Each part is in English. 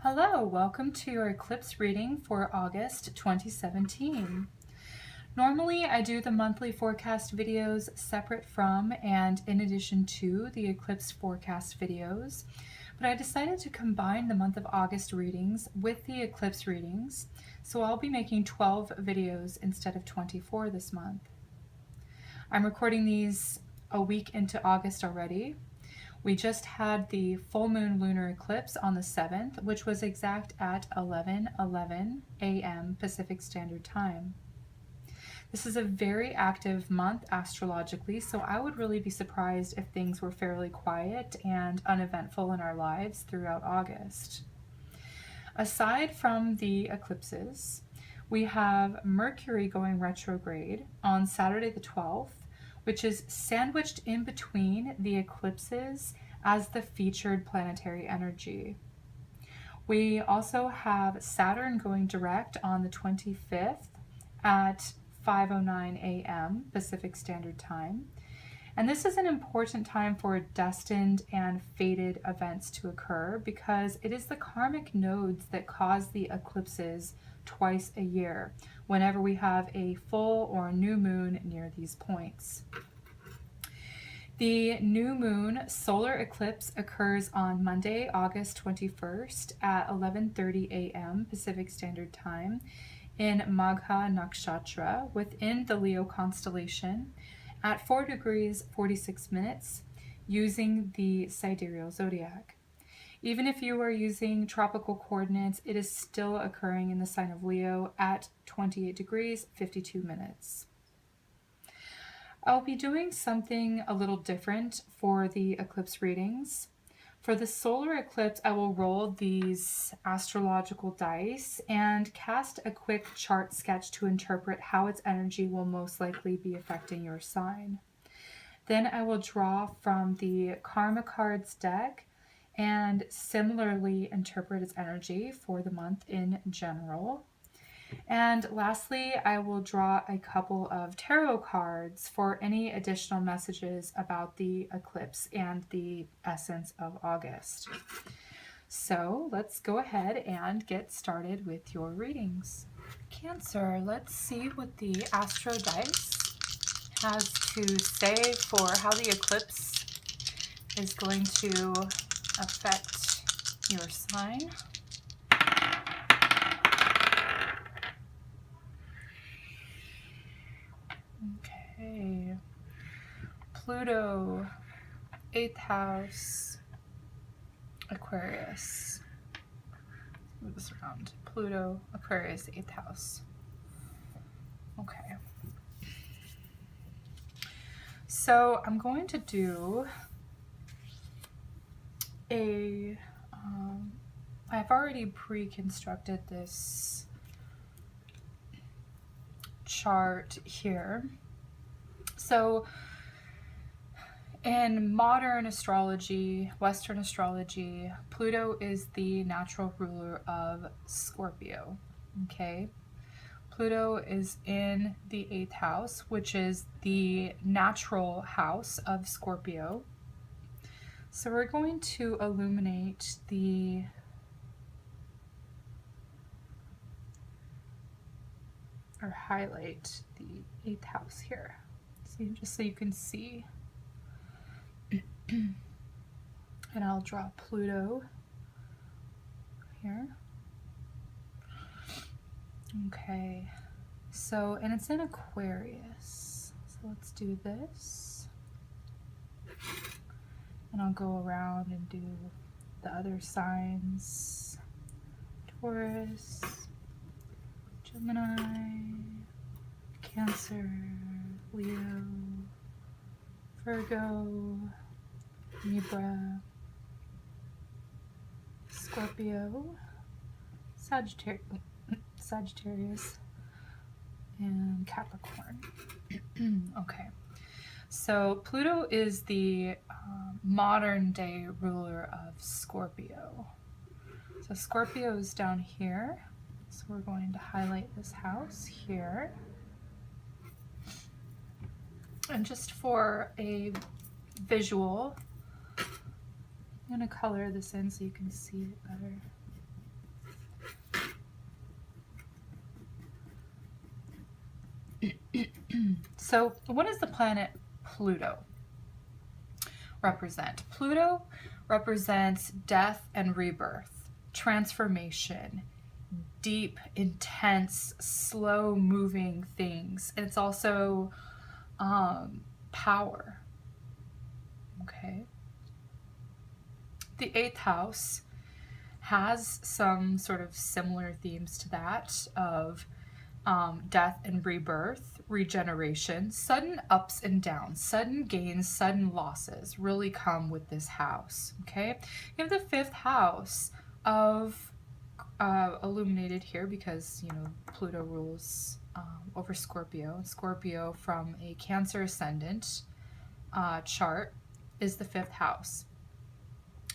Hello, welcome to your eclipse reading for August 2017. Normally I do the monthly forecast videos separate from and in addition to the eclipse forecast videos, but I decided to combine the month of August readings with the eclipse readings, so I'll be making 12 videos instead of 24 this month. I'm recording these a week into August already. We just had the full moon lunar eclipse on the 7th, which was exact at 11:11 a.m. Pacific Standard Time. This is a very active month astrologically, so I would really be surprised if things were fairly quiet and uneventful in our lives throughout August. Aside from the eclipses, we have Mercury going retrograde on Saturday the 12th, which is sandwiched in between the eclipses as the featured planetary energy. We also have Saturn going direct on the 25th at 5:09 a.m. Pacific Standard Time. And this is an important time for destined and fated events to occur because it is the karmic nodes that cause the eclipses twice a year, whenever we have a full or new moon near these points. The new moon solar eclipse occurs on Monday, August 21st at 11:30 a.m. Pacific Standard Time in Magha Nakshatra within the Leo constellation at 4 degrees 46 minutes using the sidereal zodiac. Even if you are using tropical coordinates, it is still occurring in the sign of Leo at 28 degrees 52 minutes. I'll be doing something a little different for the eclipse readings. For the solar eclipse, I will roll these astrological dice and cast a quick chart sketch to interpret how its energy will most likely be affecting your sign. Then I will draw from the Karma Cards deck and similarly interpret its energy for the month in general. And lastly, I will draw a couple of tarot cards for any additional messages about the eclipse and the essence of August. So let's go ahead and get started with your readings. Cancer, let's see what the Astro Dice has to say for how the eclipse is going to affect your sign. Okay. Pluto, 8th house, Aquarius. Move this around. Pluto, Aquarius, 8th house. Okay. So I'm going to do I've already pre-constructed this chart here. So in modern astrology, Western astrology, Pluto is the natural ruler of Scorpio. Okay. Pluto is in the 8th house, which is the natural house of Scorpio. So we're going to illuminate or highlight the 8th house here. So just so you can see. And I'll draw Pluto here. Okay. So, and it's in Aquarius. So let's do this. And I'll go around and do the other signs. Taurus, Gemini, Cancer, Leo, Virgo, Libra, Scorpio, Sagittarius, and Capricorn. Okay, so Pluto is the modern day ruler of Scorpio. So Scorpio is down here. So we're going to highlight this house here. And just for a visual, I'm going to color this in so you can see it better. So what does the planet Pluto represent? Pluto represents death and rebirth, transformation, deep, intense, slow moving things. And it's also power. Okay. The 8th house has some sort of similar themes to that of death and rebirth, regeneration, sudden ups and downs, sudden gains, sudden losses really come with this house. Okay, you have the 5th house of illuminated here because, you know, Pluto rules over Scorpio. Scorpio from a Cancer ascendant chart is the 5th house.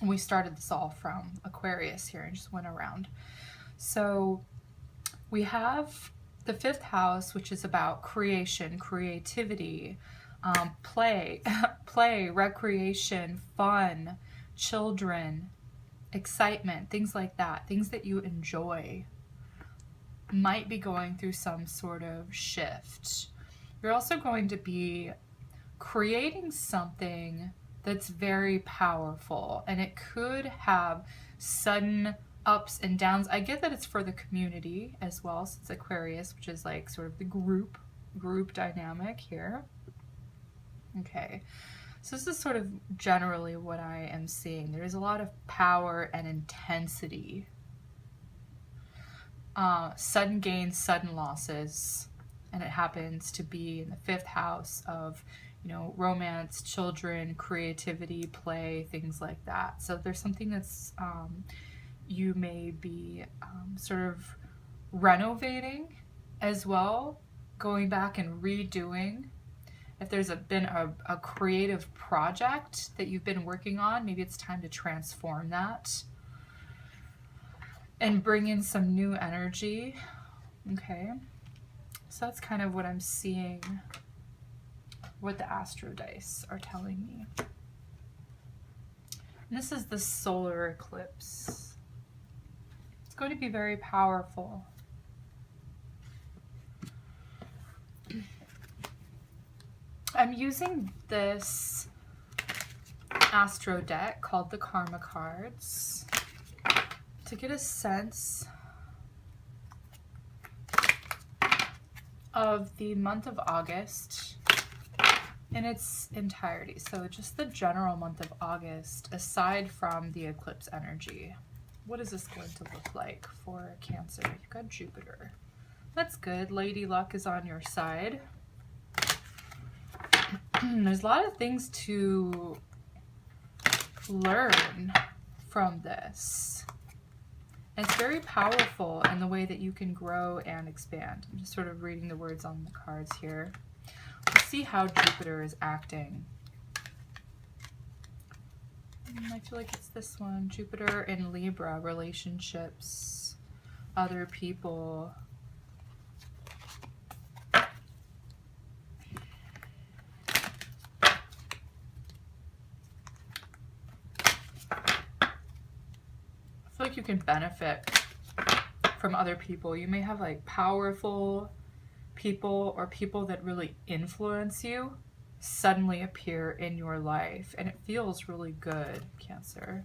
And we started this all from Aquarius here and just went around. So we have the 5th house, which is about creation, creativity, play, recreation, fun, children, excitement, things like that, things that you enjoy, might be going through some sort of shift. You're also going to be creating something that's very powerful, and it could have sudden ups and downs. I get that it's for the community as well, since Aquarius, which is like sort of the group dynamic here. Okay, so this is sort of generally what I am seeing. There is a lot of power and intensity. Sudden gains, sudden losses, and it happens to be in the 5th house of, you know, romance, children, creativity, play, things like that. So there's something that's you may be sort of renovating as well, going back and redoing. If there's been a creative project that you've been working on, maybe it's time to transform that and bring in some new energy. Okay, so that's kind of what I'm seeing, what the astro dice are telling me. And this is the solar eclipse. It's going to be very powerful. I'm using this astro deck called the Karma cards to get a sense of the month of August in its entirety. So just the general month of August, aside from the eclipse energy. What is this going to look like for Cancer? You've got Jupiter. That's good. Lady Luck is on your side. There's a lot of things to learn from this. And it's very powerful in the way that you can grow and expand. I'm just sort of reading the words on the cards here. Let's see how Jupiter is acting. I feel like it's this one. Jupiter in Libra, relationships, other people. I feel like you can benefit from other people. You may have like powerful people or people that really influence you suddenly appear in your life, and it feels really good, Cancer.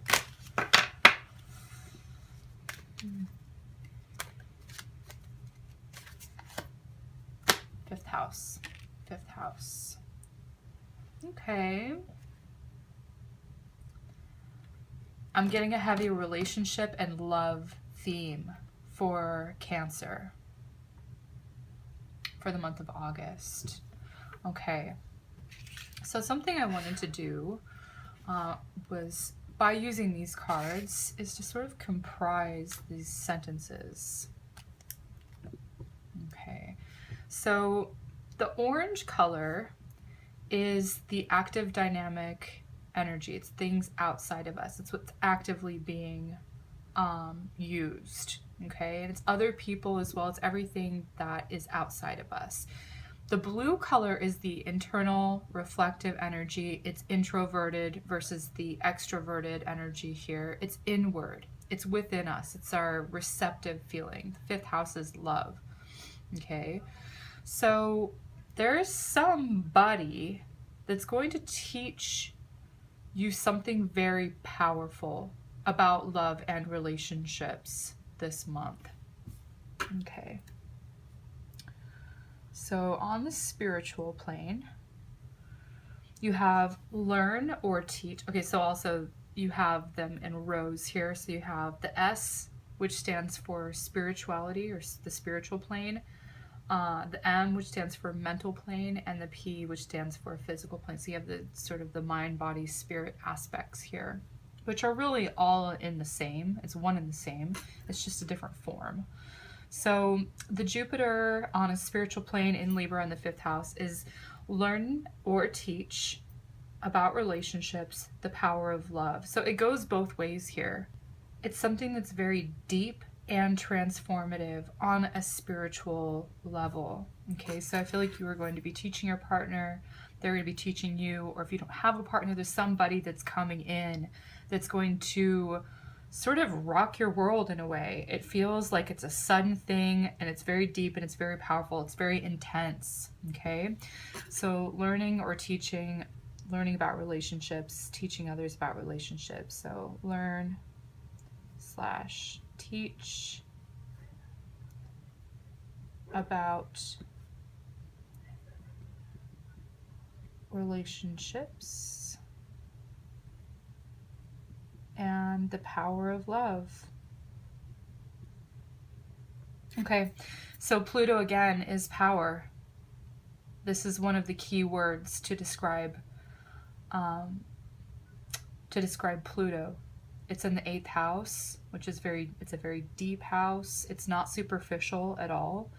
Fifth house. Okay. I'm getting a heavy relationship and love theme for Cancer for the month of August. Okay. So something I wanted to do was, by using these cards, is to sort of comprise these sentences. Okay. So the orange color is the active dynamic energy. It's things outside of us. It's what's actively being used. Okay. And it's other people as well. It's everything that is outside of us. The blue color is the internal reflective energy. It's introverted versus the extroverted energy here. It's inward. It's within us. It's our receptive feeling. The 5th house is love. Okay. So there's somebody that's going to teach you something very powerful about love and relationships this month. Okay. So on the spiritual plane, you have learn or teach. Okay, so also you have them in rows here. So you have the S, which stands for spirituality or the spiritual plane, the M, which stands for mental plane, and the P, which stands for physical plane. So you have the sort of the mind, body, spirit aspects here, which are really all in the same. It's one and the same. It's just a different form. So the Jupiter on a spiritual plane in Libra in the 5th house is learn or teach about relationships, the power of love. So it goes both ways here. It's something that's very deep and transformative on a spiritual level. Okay, so I feel like you are going to be teaching your partner, they're going to be teaching you, or if you don't have a partner, there's somebody that's coming in that's going to sort of rock your world in a way. It feels like it's a sudden thing, and it's very deep and it's very powerful. It's very intense. Okay, so learning or teaching, learning about relationships, teaching others about relationships. So learn / teach about relationships and the power of love. Okay, so Pluto again is power. This is one of the key words to describe Pluto. It's in the 8th house, which is it's a very deep house. It's not superficial at all.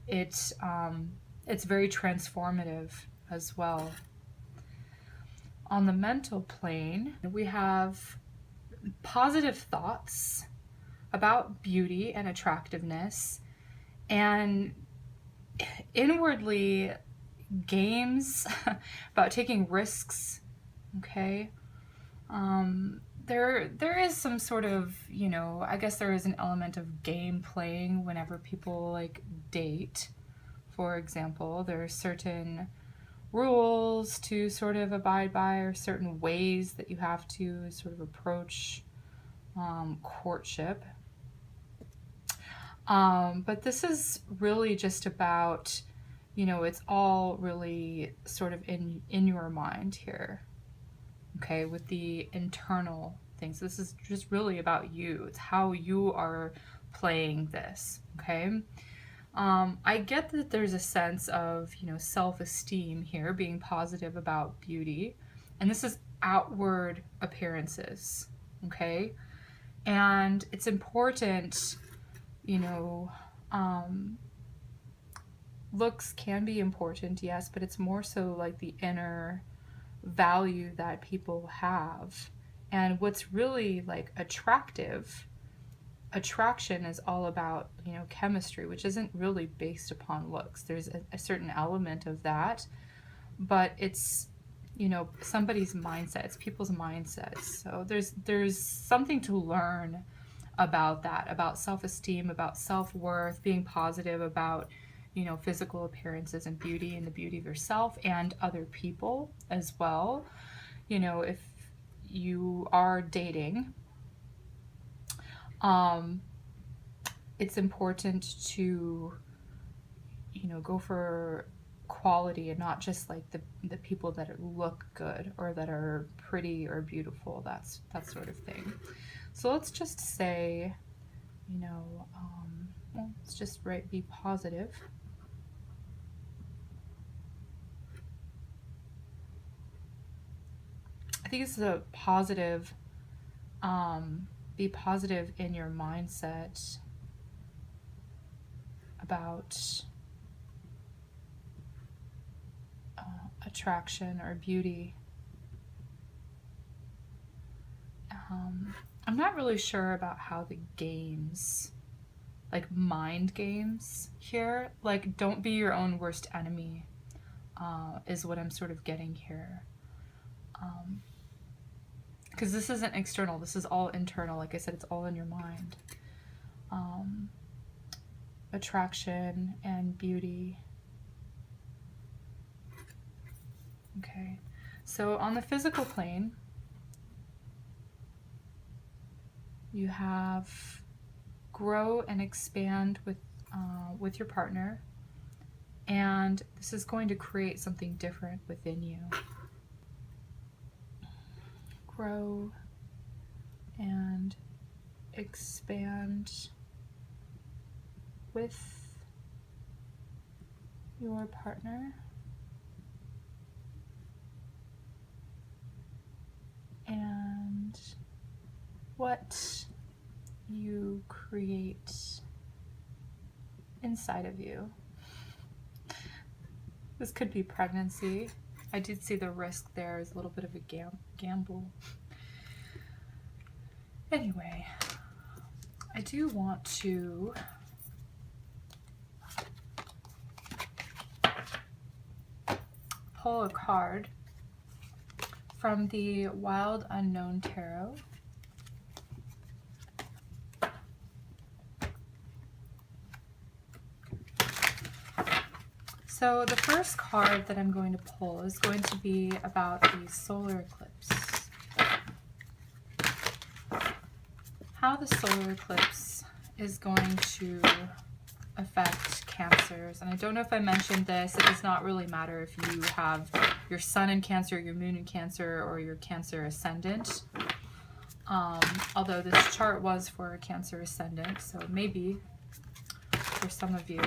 It's very transformative as well. On the mental plane, we have positive thoughts about beauty and attractiveness, and inwardly games about taking risks. Okay. There is some sort of, you know, I guess there is an element of game playing whenever people like date. For example, there are certain rules to sort of abide by, or certain ways that you have to sort of approach courtship. But this is really just about, you know, it's all really sort of in your mind here. Okay, with the internal things. This is just really about you. It's how you are playing this. Okay. I get that there's a sense of, you know, self-esteem here, being positive about beauty, and this is outward appearances. Okay. And it's important, you know, looks can be important, yes, but it's more so like the inner value that people have. And what's really like attraction is all about, you know, chemistry, which isn't really based upon looks. There's a certain element of that, but it's, you know, somebody's mindset, it's people's mindsets. So there's something to learn about that, about self-esteem, about self-worth, being positive about, you know, physical appearances and beauty, and the beauty of yourself and other people as well. You know, if you are dating, it's important to, you know, go for quality and not just like the people that look good or that are pretty or beautiful, that sort of thing. So let's just say, you know, well, let's just be positive. I think it's a positive, be positive in your mindset about attraction or beauty. I'm not really sure about how the games, like mind games here, like don't be your own worst enemy, is what I'm sort of getting here. Because this isn't external, this is all internal. Like I said, it's all in your mind. Attraction and beauty. Okay, so on the physical plane, you have grow and expand with your partner, and this is going to create something different within you. Grow and expand with your partner, and what you create inside of you. This could be pregnancy. I did see the risk there is a little bit of a gamble. Anyway, I do want to pull a card from the Wild Unknown Tarot. So the first card that I'm going to pull is going to be about the solar eclipse. How the solar eclipse is going to affect Cancers. And I don't know if I mentioned this, it does not really matter if you have your sun in Cancer, your moon in Cancer, or your Cancer ascendant. Although this chart was for a Cancer ascendant, so maybe for some of you.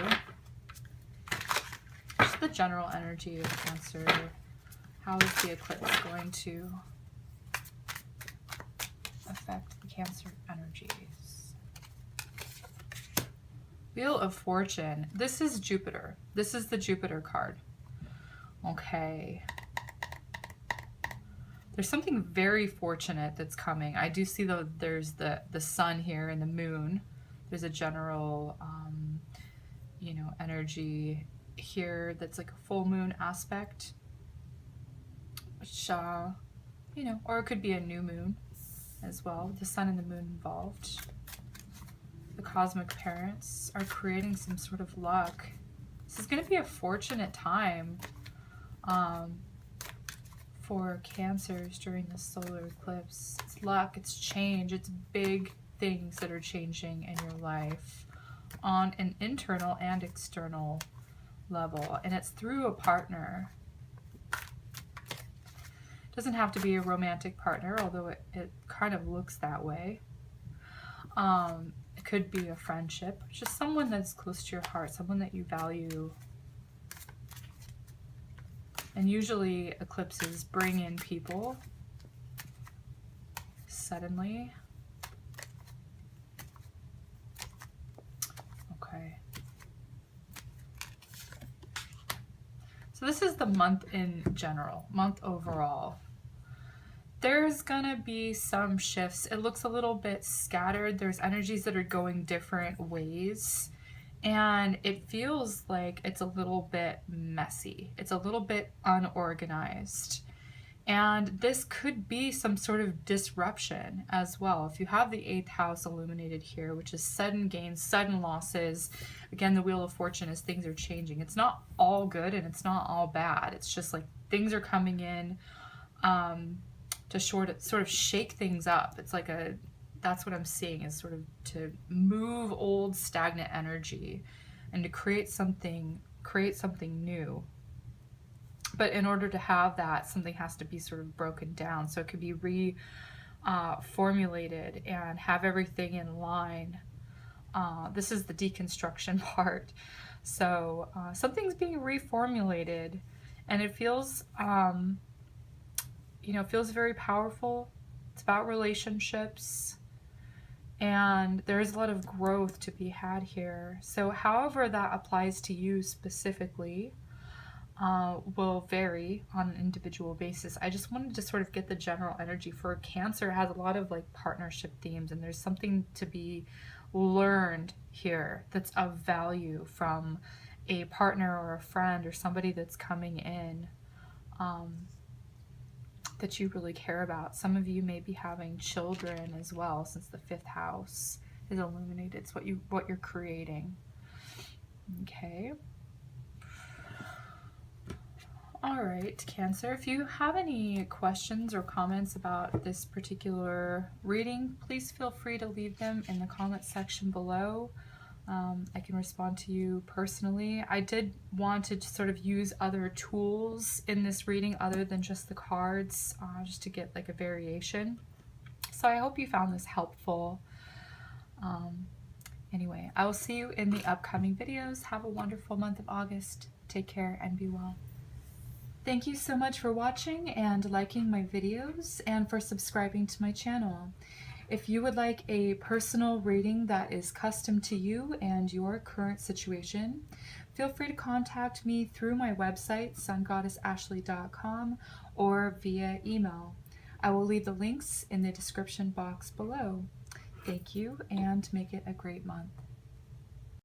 Just the general energy of Cancer. How is the eclipse going to affect the Cancer energies? Wheel of Fortune. This is Jupiter. This is the Jupiter card. Okay. There's something very fortunate that's coming. I do see there's the sun here and the moon. There's a general, you know, energy here that's like a full moon aspect, which, you know, or it could be a new moon as well, with the sun and the moon involved. The cosmic parents are creating some sort of luck. This is going to be a fortunate time for Cancers during the solar eclipse. It's luck, it's change, it's big things that are changing in your life on an internal and external level, and it's through a partner. It doesn't have to be a romantic partner, although it kind of looks that way. It could be a friendship, just someone that's close to your heart, someone that you value. And usually eclipses bring in people suddenly. Okay. So this is the month in general, month overall. There's gonna be some shifts. It looks a little bit scattered. There's energies that are going different ways. And it feels like it's a little bit messy. It's a little bit unorganized. And this could be some sort of disruption as well. If you have the 8th house illuminated here, which is sudden gains, sudden losses. Again, the Wheel of Fortune is things are changing. It's not all good and it's not all bad. It's just like things are coming in to sort of shake things up. It's like that's what I'm seeing, is sort of to move old stagnant energy and to create something new. But in order to have that, something has to be sort of broken down. So it could be reformulated and have everything in line. This is the deconstruction part. So something's being reformulated, and it feels, you know, feels very powerful. It's about relationships, and there's a lot of growth to be had here. So however that applies to you specifically, will vary on an individual basis. I just wanted to sort of get the general energy for Cancer. It has a lot of like partnership themes, and there's something to be learned here that's of value from a partner or a friend or somebody that's coming in that you really care about. Some of you may be having children as well, since the 5th house is illuminated. It's what you're creating. Okay. All right, Cancer, if you have any questions or comments about this particular reading, please feel free to leave them in the comment section below. I can respond to you personally. I did want to sort of use other tools in this reading other than just the cards, just to get like a variation. So I hope you found this helpful. Anyway, I will see you in the upcoming videos. Have a wonderful month of August. Take care and be well. Thank you so much for watching and liking my videos and for subscribing to my channel. If you would like a personal reading that is custom to you and your current situation, feel free to contact me through my website, sungoddessashley.com, or via email. I will leave the links in the description box below. Thank you and make it a great month.